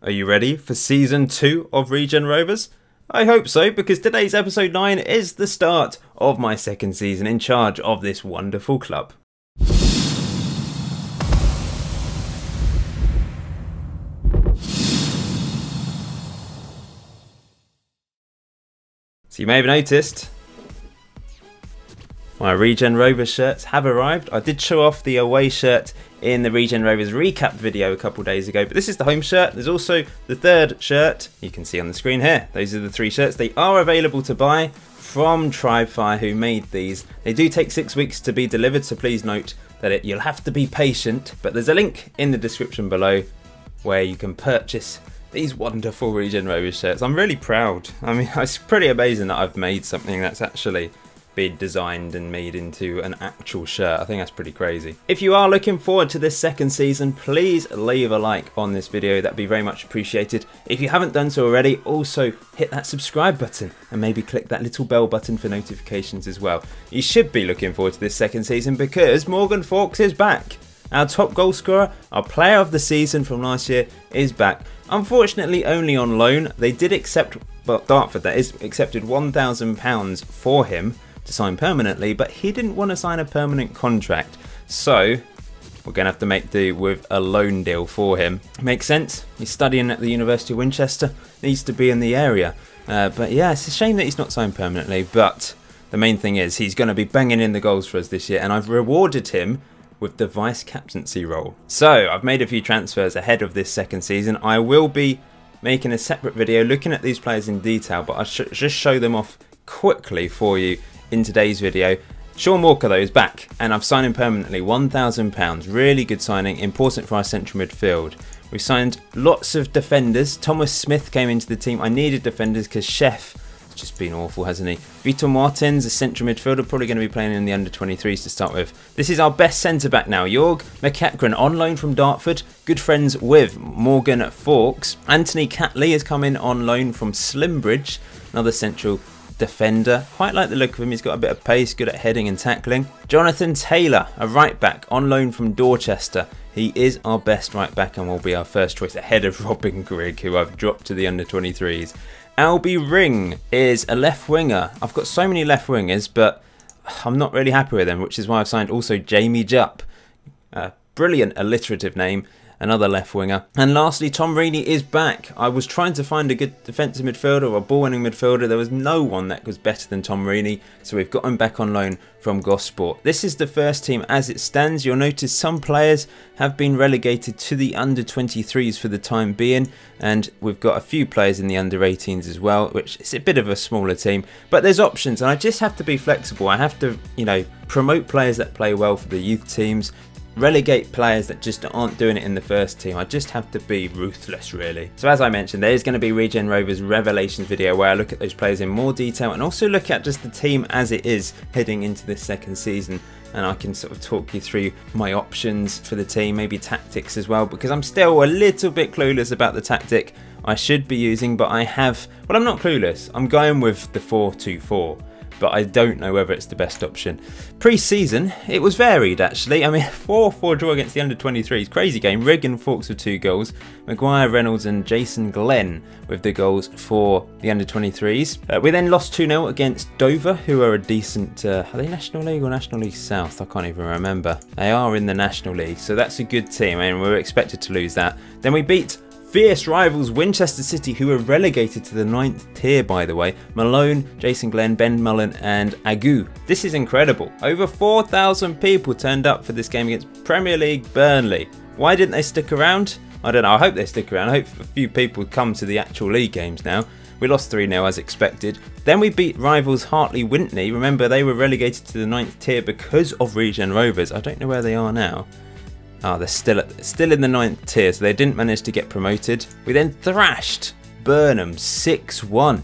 Are you ready for Season 2 of Regen Rovers? I hope so, because today's episode 9 is the start of my second season in charge of this wonderful club. So you may have noticed my Regen Rovers shirts have arrived. I did show off the away shirt in the Regen Rovers recap video a couple days ago, but this is the home shirt. There's also the third shirt you can see on the screen here. Those are the three shirts. They are available to buy from Tribefire, who made these. They do take 6 weeks to be delivered, so please note that you'll have to be patient, but there's a link in the description below where you can purchase these wonderful Regen Rovers shirts. I'm really proud. I mean, it's pretty amazing that I've made something that's actually been designed and made into an actual shirt. I think that's pretty crazy. If you are looking forward to this second season, please leave a like on this video. That'd be very much appreciated. If you haven't done so already, also hit that subscribe button and maybe click that little bell button for notifications as well. You should be looking forward to this second season because Morgan Fawkes is back. Our top goal scorer, our player of the season from last year, is back. Unfortunately only on loan. They did accept, well, Dartford that is, accepted £1,000 for him to sign permanently, but he didn't want to sign a permanent contract, so we're going to have to make do with a loan deal for him. Makes sense. He's studying at the University of Winchester, needs to be in the area, but yeah, it's a shame that he's not signed permanently, but the main thing is he's going to be banging in the goals for us this year, and I've rewarded him with the vice captaincy role. So I've made a few transfers ahead of this second season. I will be making a separate video looking at these players in detail, but I'll just show them off quickly for you in today's video. Sean Walker though is back, and I've signed him permanently, £1,000. Really good signing, important for our central midfield. We've signed lots of defenders. Thomas Smith came into the team. I needed defenders because Chef has just been awful, hasn't he? Vitor Martins, a central midfielder, probably going to be playing in the under-23s to start with. This is our best centre-back now. Jorg McEachran on loan from Dartford, good friends with Morgan Fawkes. Anthony Catley has come in on loan from Slimbridge, another central defender. Quite like the look of him. He's got a bit of pace, good at heading and tackling. Jonathan Taylor, a right back on loan from Dorchester. He is our best right back and will be our first choice ahead of Robin Grigg, who I've dropped to the under-23s. Albie Ring is a left winger. I've got so many left wingers, but I'm not really happy with them, which is why I've signed also Jamie Jupp. Brilliant alliterative name. Another left winger. And lastly, Tom Reaney is back. I was trying to find a good defensive midfielder or a ball winning midfielder. There was no one that was better than Tom Reaney, so we've got him back on loan from Gosport. This is the first team as it stands. You'll notice some players have been relegated to the under-23s for the time being, and we've got a few players in the under-18s as well, which is a bit of a smaller team, but there's options, and I just have to be flexible. I have to, promote players that play well for the youth teams, relegate players that just aren't doing it in the first team. I just have to be ruthless, really. So as I mentioned, there is going to be Regen Rovers Revelations video where I look at those players in more detail and also look at just the team as it is heading into this second season, and I can sort of talk you through my options for the team, maybe tactics as well, because I'm still a little bit clueless about the tactic I should be using, but I have, well, I'm not clueless. I'm going with the 4-2-4. But I don't know whether it's the best option. Pre-season, it was varied actually. I mean, 4-4 draw against the under-23s. Crazy game. Regen Fawkes with 2 goals. Maguire, Reynolds and Jason Glenn with the goals for the under-23s. We then lost 2-0 against Dover, who are a decent, are they National League or National League South? I can't even remember. They are in the National League, so that's a good team. I mean, we were expected to lose that. Then we beat fierce rivals Winchester City, who were relegated to the 9th tier, by the way. Malone, Jason Glenn, Ben Mullen and Agu. This is incredible. Over 4,000 people turned up for this game against Premier League Burnley. Why didn't they stick around? I don't know. I hope they stick around. I hope a few people come to the actual league games now. We lost 3-0 as expected. Then we beat rivals Hartley Wintney. Remember, they were relegated to the 9th tier because of Regen Rovers. I don't know where they are now. Oh, they're still in the 9th tier, so they didn't manage to get promoted. We then thrashed Burnham 6-1.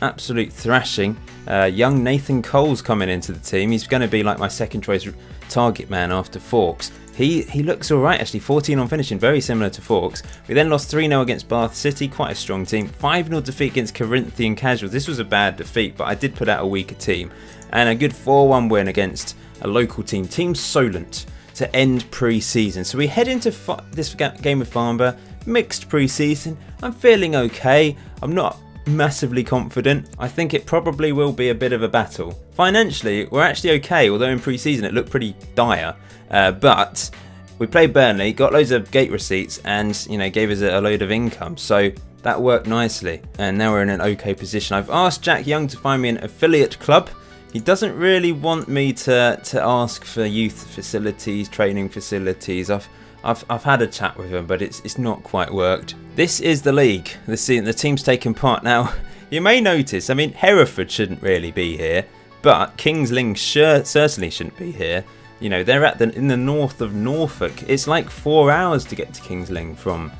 Absolute thrashing. Young Nathan Cole's coming into the team. He's going to be like my second choice target man after Fawkes. He looks alright actually, 14 on finishing, very similar to Fawkes. We then lost 3-0 against Bath City, quite a strong team. 5-0 defeat against Corinthian Casuals. This was a bad defeat, but I did put out a weaker team. And a good 4-1 win against a local team, Team Solent, to end pre-season. So we head into this game with Farnborough, mixed pre-season. I'm feeling okay. I'm not massively confident. I think it probably will be a bit of a battle. Financially, we're actually okay, although in pre-season it looked pretty dire. But we played Burnley, got loads of gate receipts, and gave us a load of income. So that worked nicely, and now we're in an okay position. I've asked Jack Young to find me an affiliate club. He doesn't really want me to ask for youth facilities, training facilities. I've had a chat with him, but it's not quite worked. This is the league. The team's taking part now. You may notice, I mean, Hereford shouldn't really be here, but Kings Lynn certainly shouldn't be here. They're in the north of Norfolk. It's like 4 hours to get to Kings Lynn from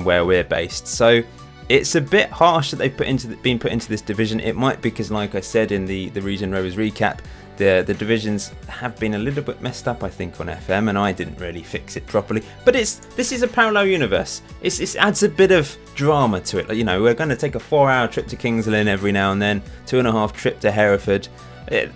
where we're based. So it's a bit harsh that they've been put into this division. It might be because, like I said in the Regen Rovers recap, the divisions have been a little bit messed up, I think, on FM, and I didn't really fix it properly. But this is a parallel universe. It adds a bit of drama to it. We're going to take a 4-hour trip to Kings Lynn every now and then, 2.5 trip to Hereford.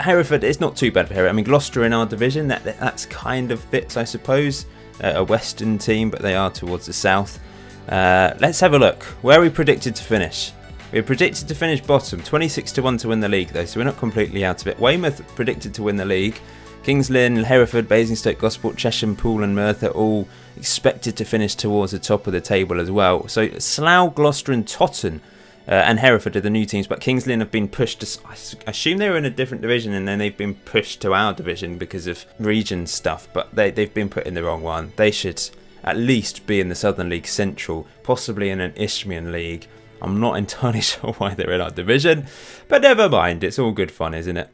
Hereford, it's not too bad for Hereford. I mean, Gloucester in our division, that's kind of fits, I suppose. A western team, but they are towards the south. Let's have a look. Where are we predicted to finish? We're predicted to finish bottom, 26-1 to win the league though, so we're not completely out of it. Weymouth predicted to win the league. Kings Lynn, Hereford, Basingstoke, Gosport, Chesham, Poole and Merthyr are all expected to finish towards the top of the table as well. So Slough, Gloucester and Totton and Hereford are the new teams, but Kings Lynn have been pushed to, I assume they were in a different division and then they've been pushed to our division because of region stuff, but they've been put in the wrong one. They should at least be in the Southern League Central, possibly in an Isthmian League. I'm not entirely sure why they're in our division, but never mind, it's all good fun, isn't it?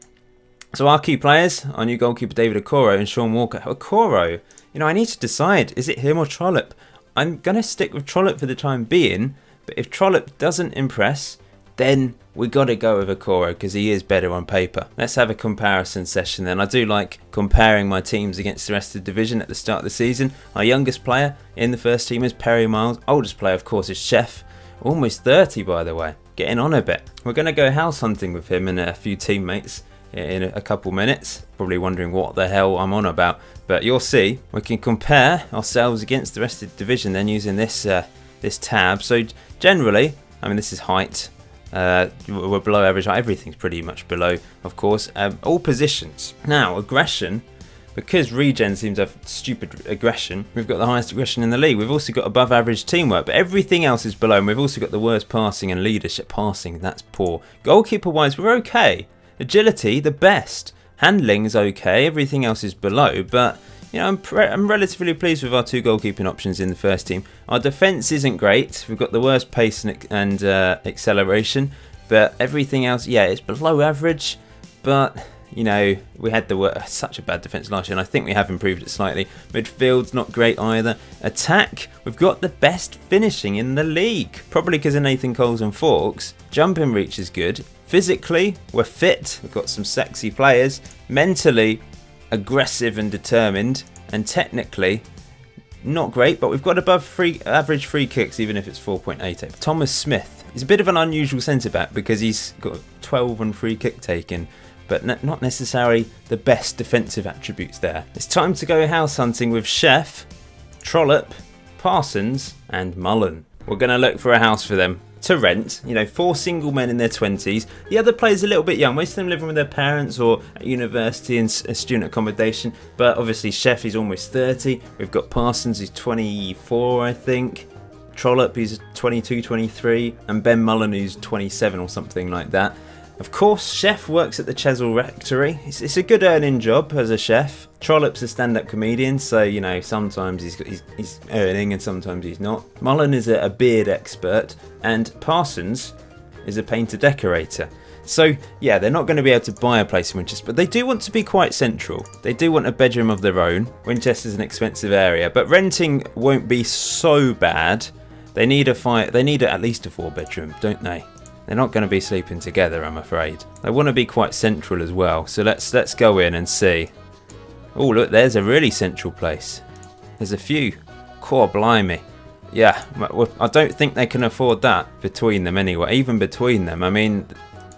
So our key players, our new goalkeeper David Okoro and Sean Walker. Okoro, I need to decide, is it him or Trollope? I'm going to stick with Trollope for the time being, but if Trollope doesn't impress, then we got to go with Okoro because he is better on paper. Let's have a comparison session then. I do like comparing my teams against the rest of the division at the start of the season. Our youngest player in the first team is Perry Miles. Oldest player, of course, is Chef. Almost 30, by the way. Getting on a bit. We're going to go house hunting with him and a few teammates in a couple minutes. Probably wondering what the hell I'm on about. But you'll see. We can compare ourselves against the rest of the division then using this tab. So generally, I mean, this is height. We're below average. Everything's pretty much below, of course. All positions. Now, aggression. Because Regen seems to have stupid aggression, we've got the highest aggression in the league. We've also got above average teamwork, but everything else is below. And we've also got the worst passing and leadership. Passing, that's poor. Goalkeeper wise, we're okay. Agility, the best. Handling is okay. Everything else is below, but I'm relatively pleased with our two goalkeeping options in the first team. Our defence isn't great. We've got the worst pace and acceleration, but everything else, yeah, it's below average. But we had such a bad defence last year, and I think we have improved it slightly. Midfield's not great either. Attack, we've got the best finishing in the league, probably because of Nathan Coles and Forks. Jumping reach is good. Physically, we're fit. We've got some sexy players. Mentally, aggressive and determined, and technically not great, but we've got above average free kicks, even if it's 4.88. Thomas Smith is a bit of an unusual centre back because he's got 12 on free kick taken, but not necessarily the best defensive attributes there. It's time to go house hunting with Chef, Trollope, Parsons and Mullen. We're going to look for a house for them to rent. 4 single men in their 20s. The other players a little bit young. Most of them living with their parents or at university in student accommodation. But obviously Chef is almost 30. We've got Parsons who's 24, I think. Trollope who's 22, 23. And Ben Mullen who's 27 or something like that. Of course, Chef works at the Chesil Rectory. It's a good earning job as a chef. Trollope's a stand-up comedian, so sometimes he's earning and sometimes he's not. Mullen is a beard expert, and Parsons is a painter decorator. So yeah, they're not going to be able to buy a place in Winchester, but they do want to be quite central. They do want a bedroom of their own. Winchester's an expensive area, but renting won't be so bad. They need at least a 4-bedroom, don't they? They're not going to be sleeping together, I'm afraid. They want to be quite central as well, so let's go in and see. Oh look, there's a really central place. There's a few. Core blimey. Yeah, I don't think they can afford that between them anyway. Even between them, I mean,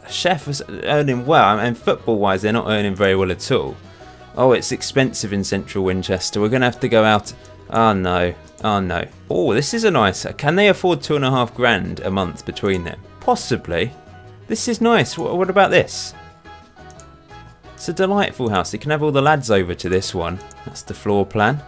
Chef is earning well, and football-wise, they're not earning very well at all. Oh, it's expensive in central Winchester. We're going to have to go out. Oh no, Oh no. Oh, this is a nice. Can they afford 2.5 grand a month between them? Possibly. This is nice. What about this? It's a delightful house. You can have all the lads over to this one. That's the floor plan.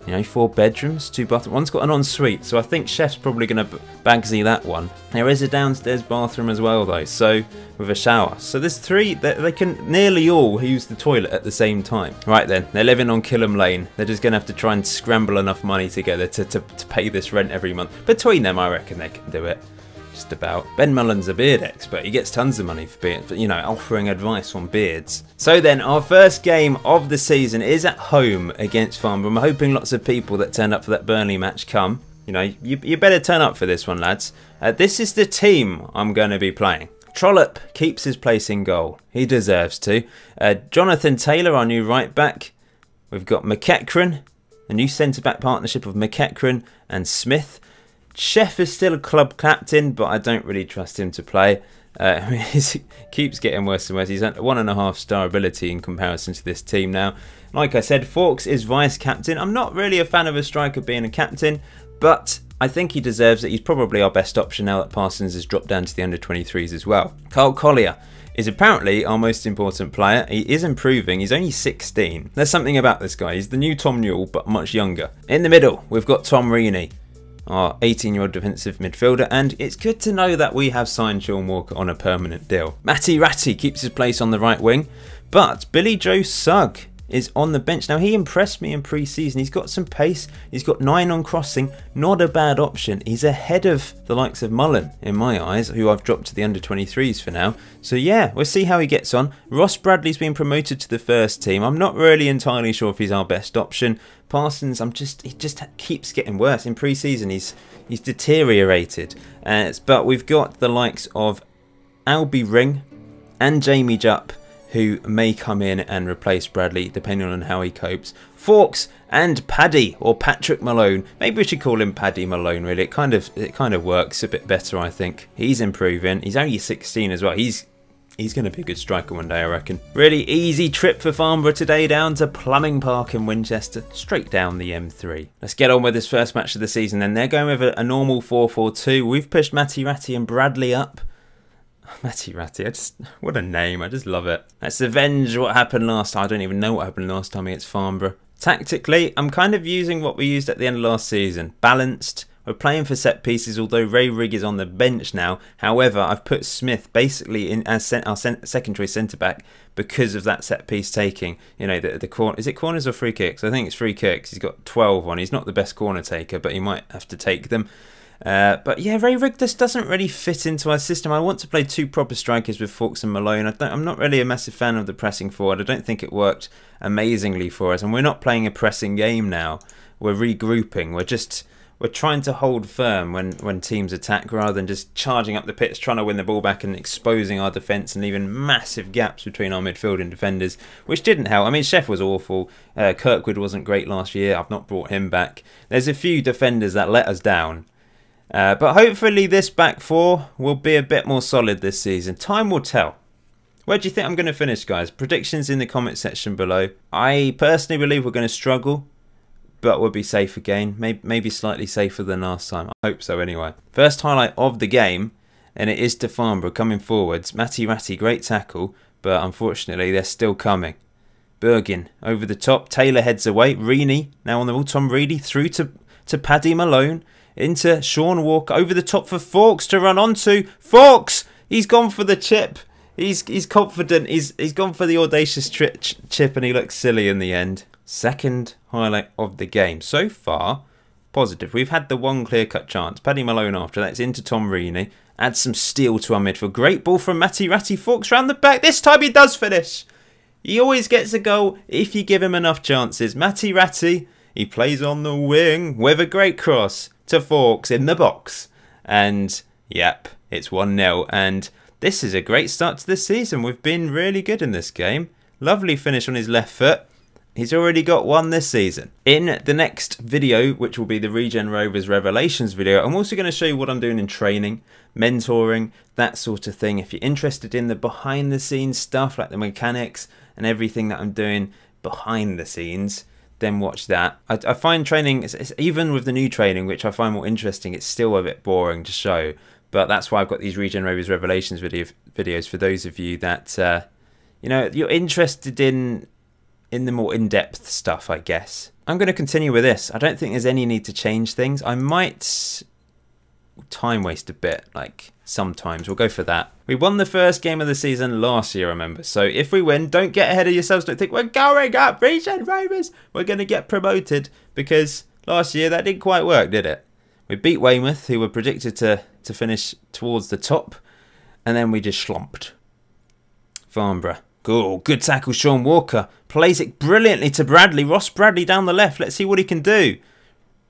You know, 4 bedrooms, 2 bathrooms. One's got an ensuite, so I think Chef's probably going to Bagsy that one. There is a downstairs bathroom as well, though, so with a shower. So there's 3. They can nearly all use the toilet at the same time. Right then, they're living on Killam Lane. They're just going to have to try and scramble enough money together to pay this rent every month. Between them, I reckon they can do it. Just about. Ben Mullen's a beard expert. He gets tons of money for you know, offering advice on beards. So then, our first game of the season is at home against Farnborough. I'm hoping lots of people that turned up for that Burnley match come. You know, you better turn up for this one, lads. This is the team I'm going to be playing. Trollope keeps his place in goal. He deserves to. Jonathan Taylor, our new right back. We've got McEachran, a new centre-back partnership of McEachran and Smith. Chef is still a club captain, but I don't really trust him to play. He keeps getting worse and worse. He's at 1.5 star ability in comparison to this team now. Like I said, Fawkes is vice captain. I'm not really a fan of a striker being a captain, but I think he deserves it. He's probably our best option now that Parsons has dropped down to the under-23s as well. Carl Collier is apparently our most important player. He is improving. He's only 16. There's something about this guy. He's the new Tom Newell, but much younger. In the middle, we've got Tom Reaney, our 18-year-old defensive midfielder, and it's good to know that we have signed Sean Walker on a permanent deal. Matty Ratty keeps his place on the right wing, but Billy Joe Sugg is on the bench. Now, he impressed me in pre-season. He's got some pace. He's got 9 on crossing. Not a bad option. He's ahead of the likes of Mullen, in my eyes, who I've dropped to the under-23s for now. So, yeah, we'll see how he gets on. Ross Bradley's been promoted to the first team. I'm not really entirely sure if he's our best option. Parsons, he just keeps getting worse. In pre-season, he's deteriorated. But we've got the likes of Albie Ring and Jamie Jupp, who may come in and replace Bradley, depending on how he copes. Fawkes and Paddy, or Patrick Malone. Maybe we should call him Paddy Malone, really. It kind of works a bit better, I think. He's improving. He's only 16 as well. He's going to be a good striker one day, I reckon. Really easy trip for Farnborough today, down to Plumbing Park in Winchester, straight down the M3. Let's get on with this first match of the season then. They're going with a normal 4-4-2. We've pushed Matty Ratty and Bradley up. Matty Ratty, what a name, I just love it. Let's avenge what happened last time. I don't even know what happened last time against Farnborough. Tactically, I'm kind of using what we used at the end of last season. Balanced. We're playing for set pieces, although Ray Rigg is on the bench now. However, I've put Smith basically in as our second choice centre-back because of that set piece taking. You know, the corner. Is it corners or free kicks? I think it's free kicks. He's got 12 on. He's not the best corner taker, but he might have to take them. But yeah, Ray Rigg just doesn't really fit into our system. I want to play 2 proper strikers with Fawkes and Malone. I'm not really a massive fan of the pressing forward. I don't think it worked amazingly for us. And we're not playing a pressing game now. We're regrouping. We're trying to hold firm when teams attack rather than just charging up the pitch, trying to win the ball back and exposing our defence and leaving massive gaps between our midfield and defenders, which didn't help. I mean, Chef was awful. Kirkwood wasn't great last year. I've not brought him back. There's a few defenders that let us down. But hopefully this back 4 will be a bit more solid this season. Time will tell. Where do you think I'm going to finish, guys? Predictions in the comment section below. I personally believe we're going to struggle, but we'll be safe again. Maybe slightly safer than last time. I hope so anyway. First highlight of the game, and it is to Farnborough coming forwards. Matty Ratty, great tackle, but unfortunately they're still coming. Bergin over the top. Taylor heads away. Reaney now on the ball. Tom Reedy through to Paddy Malone. Into Sean Walker, over the top for Fawkes to run onto. Fawkes! He's gone for the chip. He's confident. He's gone for the audacious chip, and he looks silly in the end. Second highlight of the game. So far, positive. We've had the one clear-cut chance. Paddy Malone after that. It's into Tom Reaney. Adds some steel to our midfield. Great ball from Matty Ratty. Fawkes round the back. This time he does finish. He always gets a goal if you give him enough chances. Matty Ratty, he plays on the wing with a great cross to Fawkes in the box, and yep, it's 1-0, and this is a great start to the season. We've been really good in this game. Lovely finish on his left foot. He's already got 1 this season. In the next video, which will be the Regen Rovers Revelations video, I'm also going to show you what I'm doing in training, mentoring, that sort of thing. If you're interested in the behind the scenes stuff, like the mechanics and everything that I'm doing behind the scenes, then watch that. I find training, even with the new training, which I find more interesting, it's still a bit boring to show. But that's why I've got these Regen Rovers Revelations videos for those of you that, you know, you're interested in the more in-depth stuff, I guess. I'm going to continue with this. I don't think there's any need to change things. I might time waste a bit, like sometimes. We'll go for that. We won the first game of the season last year, remember. So if we win, don't get ahead of yourselves. Don't think we're going up, Regen Rovers. We're going to get promoted, because last year that didn't quite work, did it? We beat Weymouth, who were predicted to finish towards the top, and then we just slumped. Farnborough. Good tackle, Sean Walker. Plays it brilliantly to Bradley. Ross Bradley down the left. Let's see what he can do.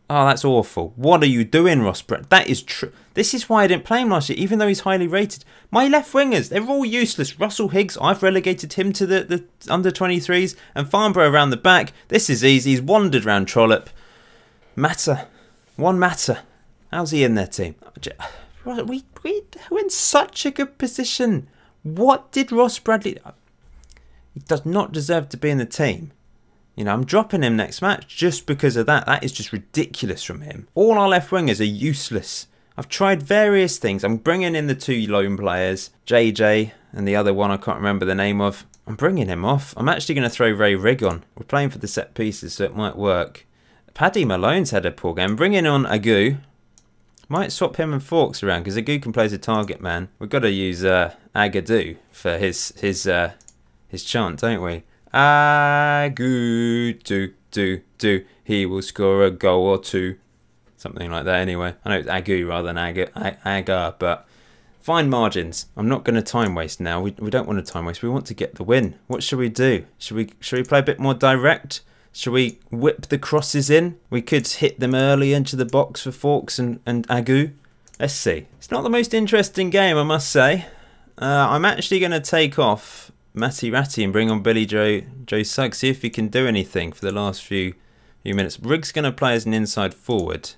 Oh, that's awful. What are you doing, Ross Bradley? That is true. This is why I didn't play him last year, even though he's highly rated. My left wingers, they're all useless. Russell Higgs, I've relegated him to the under-23s. And Farnborough around the back. This is easy. He's wandered round Trollope. Matter. One Matter. How's he in their team? We're in such a good position. What did Ross Bradley... He does not deserve to be in the team. You know, I'm dropping him next match just because of that. That is just ridiculous from him. All our left wingers are useless. I've tried various things. I'm bringing in the 2 lone players, JJ and the other one I can't remember the name of. I'm bringing him off. I'm actually going to throw Ray Rigg on. We're playing for the set pieces, so it might work. Paddy Malone's had a poor game. Bringing on Agu. Might swap him and Forks around, because Agu can play as a target man. We've got to use Agadoo for his chant, don't we? Agu do. He will score a goal or 2. Something like that anyway. I know it's Agu rather than Aga, but fine margins. I'm not going to time waste now. We don't want to time waste. We want to get the win. What should we do? Should we play a bit more direct? Should we whip the crosses in? We could hit them early into the box for Forks and Agu. Let's see. It's not the most interesting game, I must say. I'm actually going to take off Matty Ratty and bring on Billy Joe Suggs. See if he can do anything for the last few minutes. Rigg's going to play as an inside forward.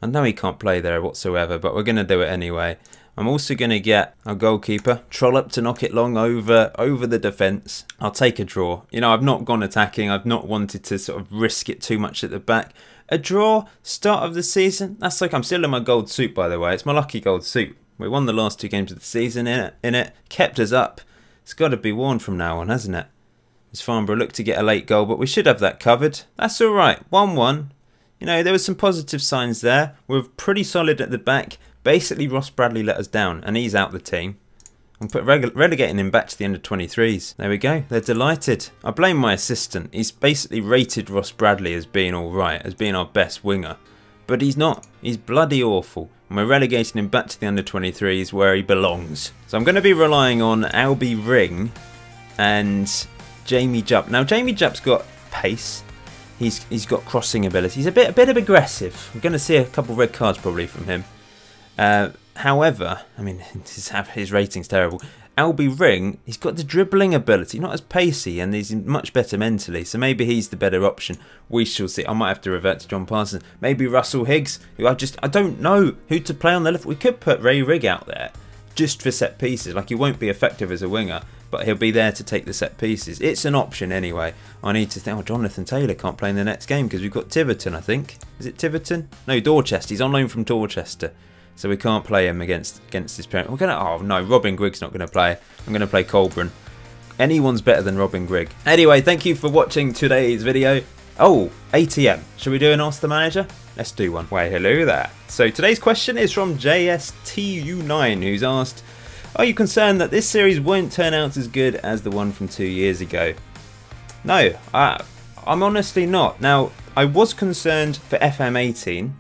I know he can't play there whatsoever, but we're going to do it anyway. I'm also going to get our goalkeeper, Trollope, to knock it long over the defence. I'll take a draw. You know, I've not gone attacking. I've not wanted to sort of risk it too much at the back. A draw, start of the season. That's like, I'm still in my gold suit, by the way. It's my lucky gold suit. We won the last 2 games of the season in it. Kept us up. It's got to be worn from now on, hasn't it? As Farnborough looked to get a late goal, but we should have that covered. That's all right. 1-1. You know, there were some positive signs there. We're pretty solid at the back. Basically, Ross Bradley let us down, and he's out the team. I'm relegating him back to the under-23s. There we go. They're delighted. I blame my assistant. He's basically rated Ross Bradley as being all right, as being our best winger. But he's not. He's bloody awful. And we're relegating him back to the under-23s where he belongs. So I'm going to be relying on Albie Ring and Jamie Jupp. Now, Jamie Jupp's got pace. He's got crossing ability. He's a bit of aggressive. I'm going to see a couple red cards probably from him. However, I mean, his rating's terrible. Albie Ring, he's got the dribbling ability, not as pacey, and he's much better mentally, so maybe he's the better option. We shall see. I might have to revert to John Parsons. Maybe Russell Higgs, who I don't know who to play on the left. We could put Ray Rigg out there, just for set pieces. Like, he won't be effective as a winger, but he'll be there to take the set pieces. It's an option anyway. I need to think, Jonathan Taylor can't play in the next game, because we've got Tiverton, I think. Is it Tiverton? No, Dorchester. He's on loan from Dorchester. So we can't play him against his parent. We're gonna. Oh no, Robin Grigg's not gonna play. I'm gonna play Colburn. Anyone's better than Robin Grigg. Anyway, thank you for watching today's video. Oh, ATM. Should we do an Ask the Manager? Let's do one. Why, hello there. So today's question is from JSTU9, who's asked, are you concerned that this series won't turn out as good as the one from 2 years ago? No, I'm honestly not. Now, I was concerned for FM18.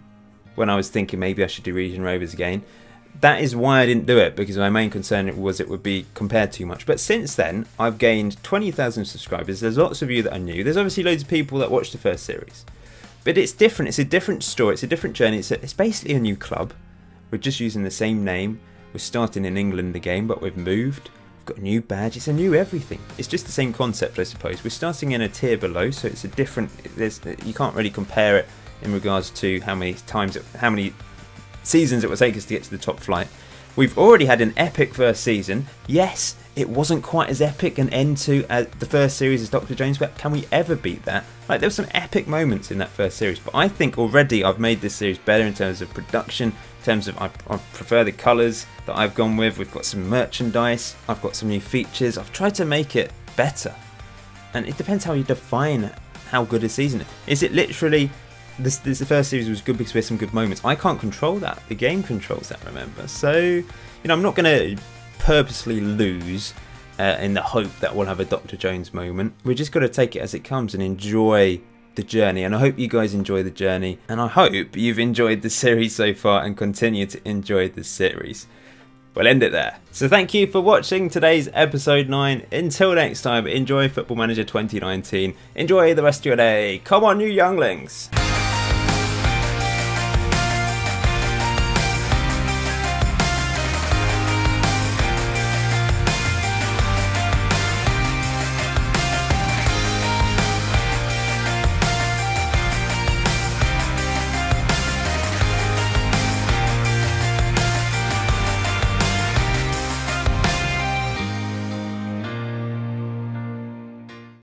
When I was thinking maybe I should do Regen Rovers again. That is why I didn't do it, because my main concern was it would be compared too much. But since then, I've gained 20,000 subscribers. There's lots of you that are new. There's obviously loads of people that watched the first series. But it's different. It's a different story. It's a different journey. It's basically a new club. We're just using the same name. We're starting in England again, but we've moved. We've got a new badge. It's a new everything. It's just the same concept, I suppose. We're starting in a tier below, so it's a different... You can't really compare it in regards to how many seasons it will take us to get to the top flight. We've already had an epic first season. Yes, it wasn't quite as epic an end to the first series as Dr. Jones, but can we ever beat that? Like, there were some epic moments in that first series, but I think already I've made this series better in terms of production, in terms of I prefer the colours that I've gone with. We've got some merchandise, I've got some new features. I've tried to make it better, and it depends how you define how good a season is. Is it literally the first series was good because we had some good moments? I can't control that. The game controls that, remember. So, you know, I'm not going to purposely lose in the hope that we'll have a Dr. Jones moment. We're just got to take it as it comes and enjoy the journey, and I hope you guys enjoy the journey, and I hope you've enjoyed the series so far and continue to enjoy the series. We'll end it there. So thank you for watching today's episode 9. Until next time, enjoy Football Manager 2019. Enjoy the rest of your day. Come on, you younglings.